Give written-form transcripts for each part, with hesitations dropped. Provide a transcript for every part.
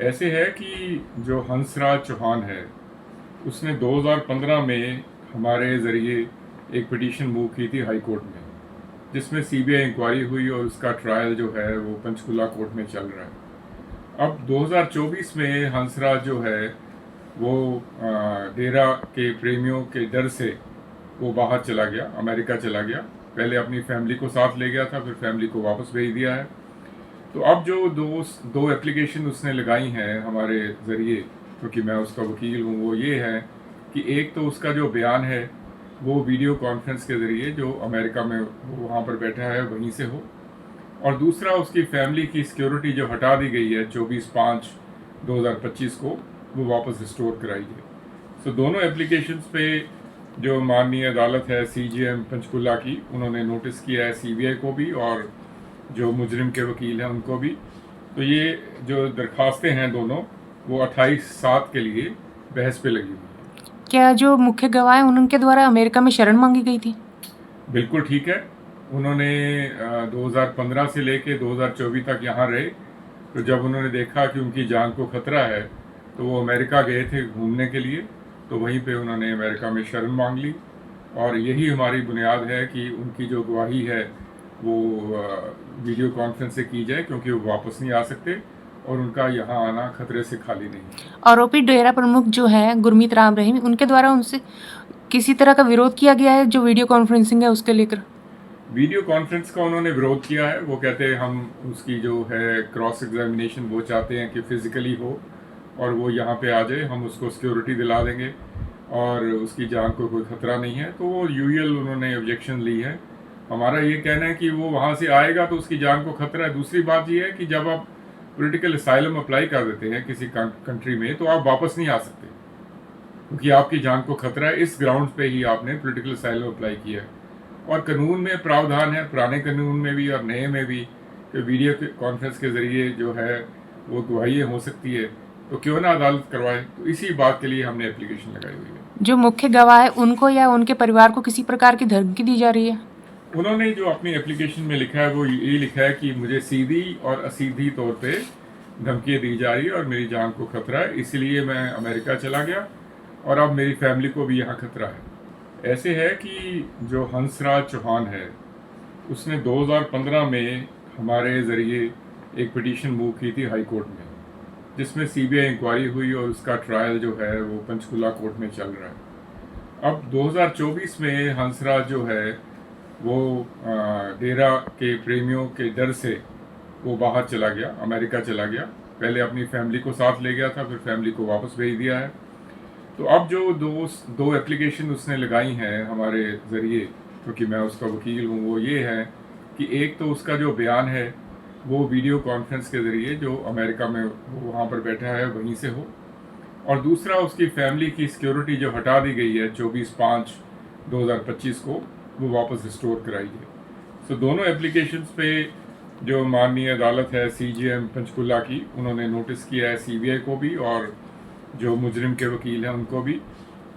ऐसे है कि जो हंसराज चौहान है उसने 2015 में हमारे ज़रिए एक पिटीशन मूव की थी हाई कोर्ट में, जिसमें सीबीआई इंक्वायरी हुई और उसका ट्रायल जो है वो पंचकुला कोर्ट में चल रहा है। अब 2024 में हंसराज जो है वो डेरा के प्रेमियों के डर से वो बाहर चला गया, अमेरिका चला गया। पहले अपनी फैमिली को साथ ले गया था, फिर फैमिली को वापस भेज दिया है। तो अब जो दो एप्लीकेशन उसने लगाई हैं हमारे ज़रिए, क्योंकि मैं उसका वकील हूँ, वो ये है कि एक तो उसका जो बयान है वो वीडियो कॉन्फ्रेंस के ज़रिए जो अमेरिका में वो वहाँ पर बैठा है वहीं से हो, और दूसरा उसकी फैमिली की सिक्योरिटी जो हटा दी गई है 24/5/2025 को, वो वापस रिस्टोर कराई जाए। सो दोनों एप्लीकेशंस पे जो माननीय अदालत है सीजीएम पंचकुला की, उन्होंने नोटिस किया है सीबीआई को भी और जो मुजरिम के वकील हैं उनको भी। तो ये जो दरखास्तें हैं दोनों, वो 28/7 के लिए बहस पे लगी हुई हैं। क्या जो मुख्य गवाह हैं उनके द्वारा अमेरिका में शरण मांगी गई थी? बिल्कुल ठीक है। उन्होंने 2015 से लेके 2024 तक यहाँ रहे। तो जब उन्होंने देखा कि उनकी जान को खतरा है तो वो अमेरिका गए थे घूमने के लिए, तो वहीं पे उन्होंने अमेरिका में शरण मांग ली। और यही हमारी बुनियाद है कि उनकी जो गवाही है वो वीडियो कॉन्फ्रेंस से की जाए, क्योंकि वो वापस नहीं आ सकते और उनका यहाँ आना खतरे से खाली नहीं है। आरोपी डेरा प्रमुख जो है गुरमीत राम रहीम, उनके द्वारा उनसे किसी तरह का विरोध किया गया है जो वीडियो कॉन्फ्रेंसिंग है उसके लेकर? वीडियो कॉन्फ्रेंस का उन्होंने विरोध किया है। वो कहते हैं हम उसकी जो है क्रॉस एग्जामिनेशन वो चाहते हैं कि फिजिकली हो और वो यहाँ पे आ जाए, हम उसको सिक्योरिटी दिला देंगे और उसकी जान को कोई ख़तरा नहीं है। तो वो यूजुअल उन्होंने ऑब्जेक्शन ली है। हमारा ये कहना है कि वो वहाँ से आएगा तो उसकी जान को खतरा है। दूसरी बात ये है कि जब आप पॉलिटिकल असाइलम अप्लाई कर देते हैं किसी कंट्री में, तो आप वापस नहीं आ सकते, क्योंकि आपकी जान को खतरा है। इस ग्राउंड पे ही आपने पॉलिटिकल असाइलम अप्लाई किया है। और कानून में प्रावधान है, पुराने कानून में भी और नए में भी, कि वीडियो कॉन्फ्रेंस के ज़रिए जो है वो गवाही हो सकती है, तो क्यों ना अदालत करवाए। तो इसी बात के लिए हमने एप्लीकेशन लगाई हुई है। जो मुख्य गवाह है उनको या उनके परिवार को किसी प्रकार की धमकी दी जा रही है? उन्होंने जो अपनी एप्लीकेशन में लिखा है वो ये लिखा है कि मुझे सीधी और असीधी तौर पे धमकियाँ दी जा रही है और मेरी जान को खतरा है, इसलिए मैं अमेरिका चला गया और अब मेरी फैमिली को भी यहाँ खतरा है। ऐसे है कि जो हंसराज चौहान है उसने 2015 में हमारे ज़रिए एक पिटीशन मूव की थी हाई कोर्ट में, जिसमें सीबीआई इंक्वायरी हुई और उसका ट्रायल जो है वो पंचकुला कोर्ट में चल रहा है। अब 2024 में हंसराज जो है वो डेरा के प्रेमियों के डर से वो बाहर चला गया, अमेरिका चला गया। पहले अपनी फैमिली को साथ ले गया था, फिर फैमिली को वापस भेज दिया है। तो अब जो दो एप्लीकेशन उसने लगाई हैं हमारे ज़रिए, क्योंकि मैं उसका वकील हूँ, वो ये है कि एक तो उसका जो बयान है वो वीडियो कॉन्फ्रेंस के ज़रिए जो अमेरिका में वो वहाँ पर बैठा है वहीं से हो, और दूसरा उसकी फैमिली की सिक्योरिटी जो हटा दी गई है 24/5/2025 को, वो वापस रिस्टोर कराई है। सो दोनों एप्लीकेशंस पे जो माननीय अदालत है सीजीएम पंचकुला की, उन्होंने नोटिस किया है सीबीआई को भी और जो मुजरिम के वकील हैं उनको भी।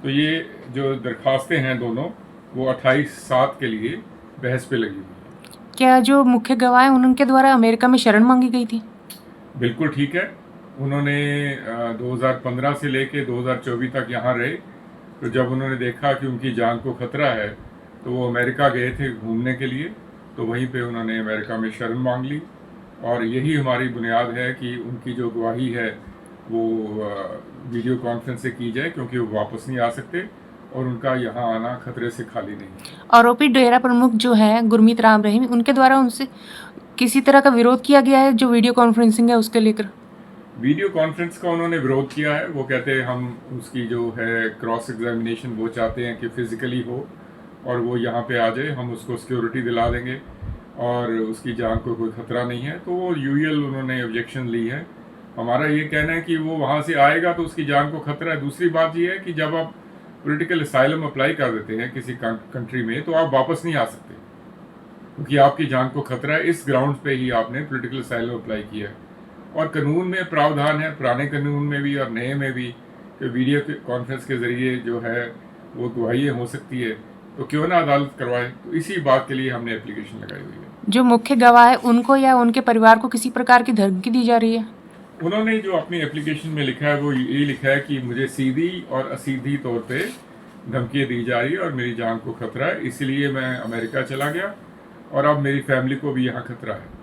तो ये जो दरखास्तें हैं दोनों, वो 28/7 के लिए बहस पे लगी हुई हैं। क्या जो मुख्य गवाह हैं उनके द्वारा अमेरिका में शरण मांगी गई थी? बिल्कुल ठीक है। उन्होंने 2015 से लेके 2024 तक यहाँ रहे। तो जब उन्होंने देखा कि उनकी जान को खतरा है तो वो अमेरिका गए थे घूमने के लिए, तो वहीं पे उन्होंने अमेरिका में शरण मांग ली। और यही हमारी बुनियाद है कि उनकी जो गवाही है वो वीडियो कॉन्फ्रेंस से की जाए, क्योंकि वो वापस नहीं आ सकते और उनका यहाँ आना खतरे से खाली नहीं है। आरोपी डेरा प्रमुख जो है गुरमीत राम रहीम, उनके द्वारा उनसे किसी तरह का विरोध किया गया है जो वीडियो कॉन्फ्रेंसिंग है उसके लेकर? वीडियो कॉन्फ्रेंस का उन्होंने विरोध किया है। वो कहते हैं हम उसकी जो है क्रॉस एग्जामिनेशन वो चाहते हैं कि फिजिकली हो और वो यहाँ पे आ जाए, हम उसको सिक्योरिटी दिला देंगे और उसकी जान को कोई ख़तरा नहीं है। तो वो यूजुअल उन्होंने ऑब्जेक्शन ली है। हमारा ये कहना है कि वो वहाँ से आएगा तो उसकी जान को खतरा है। दूसरी बात ये है कि जब आप पॉलिटिकल असाइलम अप्लाई कर देते हैं किसी कंट्री में, तो आप वापस नहीं आ सकते, क्योंकि आपकी जान को खतरा है। इस ग्राउंड पे ही आपने पॉलिटिकल असाइलम अप्लाई किया है। और कानून में प्रावधान है, पुराने कानून में भी और नए में भी, कि वीडियो कॉन्फ्रेंस के ज़रिए जो है वो गवाही हो सकती है, तो क्यों ना अदालत करवाए। तो इसी बात के लिए हमने एप्लीकेशन लगाई हुई है। जो मुख्य गवाह है उनको या उनके परिवार को किसी प्रकार की धमकी दी जा रही है? उन्होंने जो अपनी एप्लीकेशन में लिखा है वो ये लिखा है कि मुझे सीधी और असीधी तौर पे धमकी दी जा रही है और मेरी जान को खतरा है, इसलिए मैं अमेरिका चला गया और अब मेरी फैमिली को भी यहाँ खतरा है।